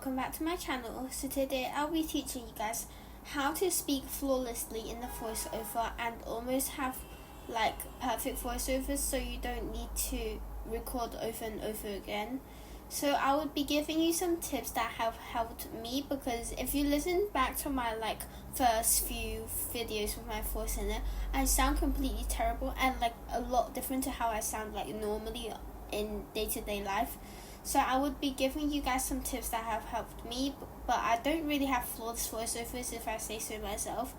welcome back to my channel. So today I'll be teaching you guys how to speak flawlessly in the voiceover and almost have like perfect voiceovers, so you don't need to record over and over again. So I would be giving you some tips that have helped me, because if you listen back to my first few videos with my voice in it, I sound completely terrible and a lot different to how I sound normally in day-to-day life. So I would be giving you guys some tips that have helped me, but I don't really have flawless voiceovers if I say so myself.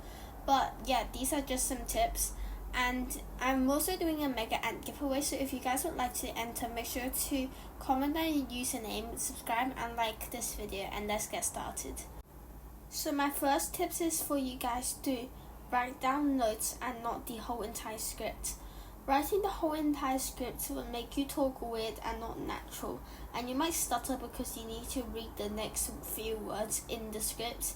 But yeah, these are just some tips. And I'm also doing a mega ant giveaway, so if you guys would like to enter, make sure to comment down your username, subscribe and like this video, and let's get started. So my first tips is for you guys to write down notes and not the whole entire script. Writing the whole entire script will make you talk weird and not natural, and you might stutter because you need to read the next few words in the script,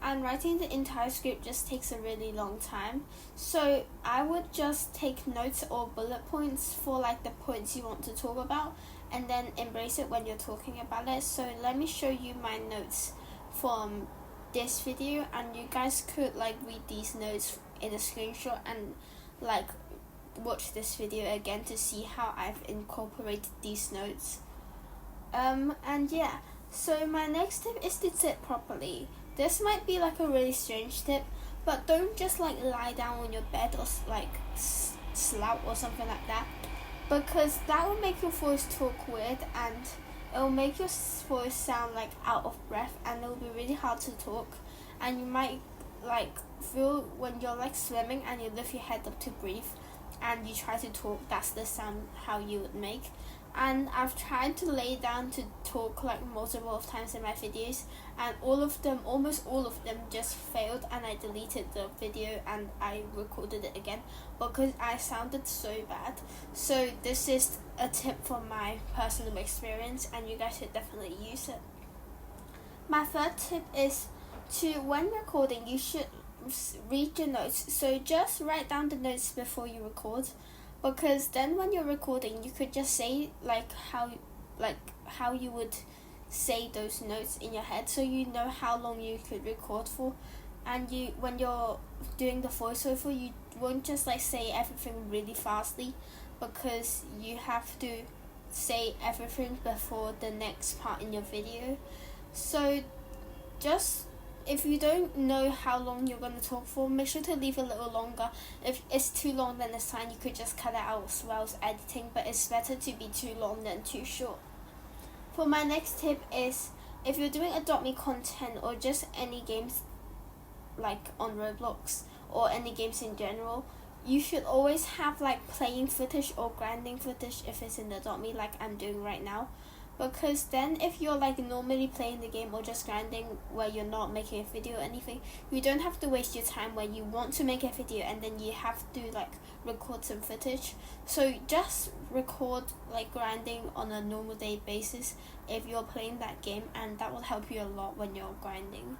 and writing the entire script just takes a really long time. So I would just take notes or bullet points for the points you want to talk about, and then embrace it when you're talking about it. So let me show you my notes from this video, and you guys could read these notes in a screenshot and watch this video again to see how I've incorporated these notes. And yeah, so my next tip is to sit properly. This might be a really strange tip, but don't just lie down on your bed or slouch or something like that, because that will make your voice talk weird and it will make your voice sound out of breath, and it will be really hard to talk, and you might feel when you're swimming and you lift your head up to breathe and you try to talk, that's the sound how you would make. And I've tried to lay down to talk multiple times in my videos, and almost all of them just failed, and I deleted the video and I recorded it again because I sounded so bad. So this is a tip from my personal experience, and you guys should definitely use it. My third tip is when recording, you should read your notes. So just write down the notes before you record, because then when you're recording you could just say how you would say those notes in your head, so you know how long you could record for. And when you're doing the voiceover, you won't just say everything really fastly, because you have to say everything before the next part in your video. So just, if you don't know how long you're going to talk for, make sure to leave a little longer. If it's too long, then it's fine, you could just cut it out as well as editing, but it's better to be too long than too short. For my next tip is, if you're doing Adopt Me content or just any games on Roblox or any games in general, you should always have playing footage or grinding footage if it's in Adopt Me, I'm doing right now. Because then if you're normally playing the game or just grinding where you're not making a video or anything, you don't have to waste your time where you want to make a video and then you have to record some footage. So just record grinding on a normal day basis if you're playing that game, and that will help you a lot when you're grinding.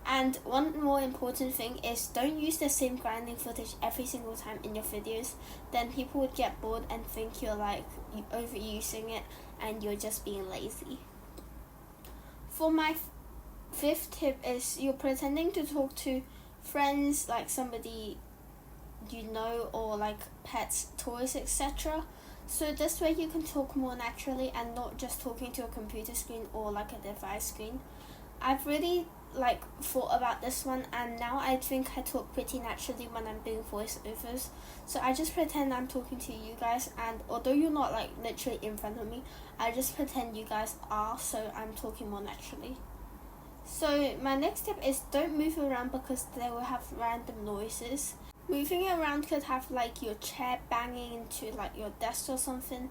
And one more important thing is, don't use the same grinding footage every single time in your videos. Then people would get bored and think you're overusing it and you're just being lazy. For my fifth tip is, you're pretending to talk to friends, somebody you know, or pets, toys, etc. So this way you can talk more naturally and not just talking to a computer screen or a device screen. I've really thought about this one, and now I think I talk pretty naturally when I'm doing voiceovers. So I just pretend I'm talking to you guys, and although you're not literally in front of me, I just pretend you guys are, so I'm talking more naturally. So my next tip is, don't move around because they will have random noises. Moving around could have your chair banging into your desk or something,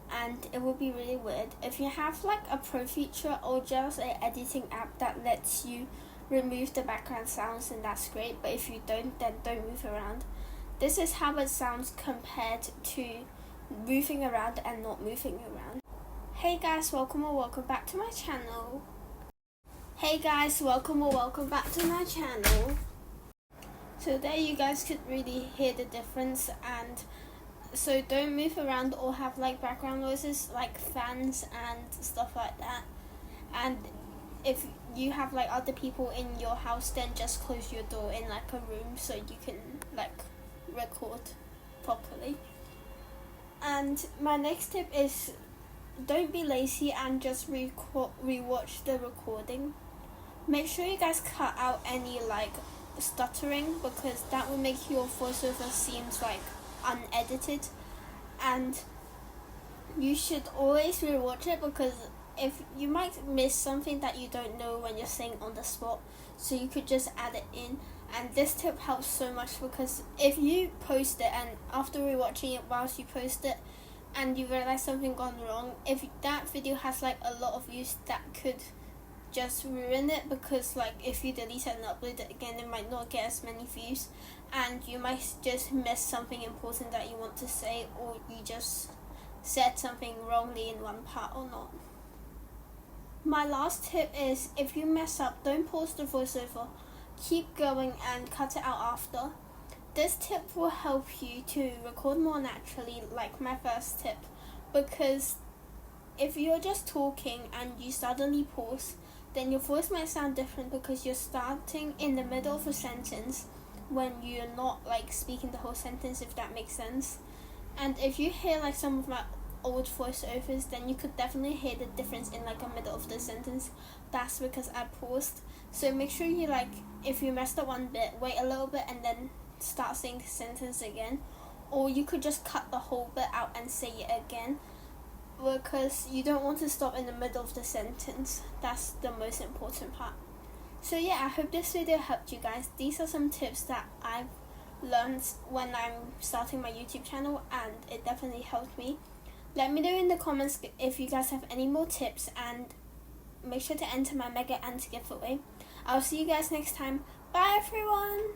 and it will be really weird. If you have a pro feature or just an editing app that lets you remove the background sounds, then that's great, but if you don't, then don't move around. This is how it sounds compared to moving around and not moving around. Hey guys, welcome or welcome back to my channel. Hey guys, welcome or welcome back to my channel. So there you guys could really hear the difference, and so don't move around or have background noises fans and stuff like that. And if you have like other people in your house, then just close your door in like a room so you can like record properly. And my next tip is don't be lazy and just rewatch the recording. Make sure you guys cut out any like stuttering, because that will make your voiceover seems like unedited. And you should always rewatch it, because if you might miss something that you don't know when you're saying on the spot, so you could just add it in. And this tip helps so much, because if you post it and after rewatching it whilst you post it and you realize something gone wrong, if that video has like a lot of views, that could just ruin it, because like if you delete it and upload it again, it might not get as many views, and you might just miss something important that you want to say, or you just said something wrongly in one part or not. My last tip is, if you mess up, don't pause the voiceover. Keep going and cut it out after. This tip will help you to record more naturally, like my first tip, because if you're just talking and you suddenly pause, then your voice might sound different, because you're starting in the middle of a sentence when you're not like speaking the whole sentence, if that makes sense. And if you hear like some of my old voiceovers, then you could definitely hear the difference in like the middle of the sentence. That's because I paused. So make sure you like, if you messed up one bit, wait a little bit and then start saying the sentence again. Or you could just cut the whole bit out and say it again, because you don't want to stop in the middle of the sentence. That's the most important part. So yeah, I hope this video helped you guys. These are some tips that I've learned when I'm starting my YouTube channel, and it definitely helped me. Let me know in the comments if you guys have any more tips, and make sure to enter my Mega Ant giveaway. I'll see you guys next time. Bye everyone!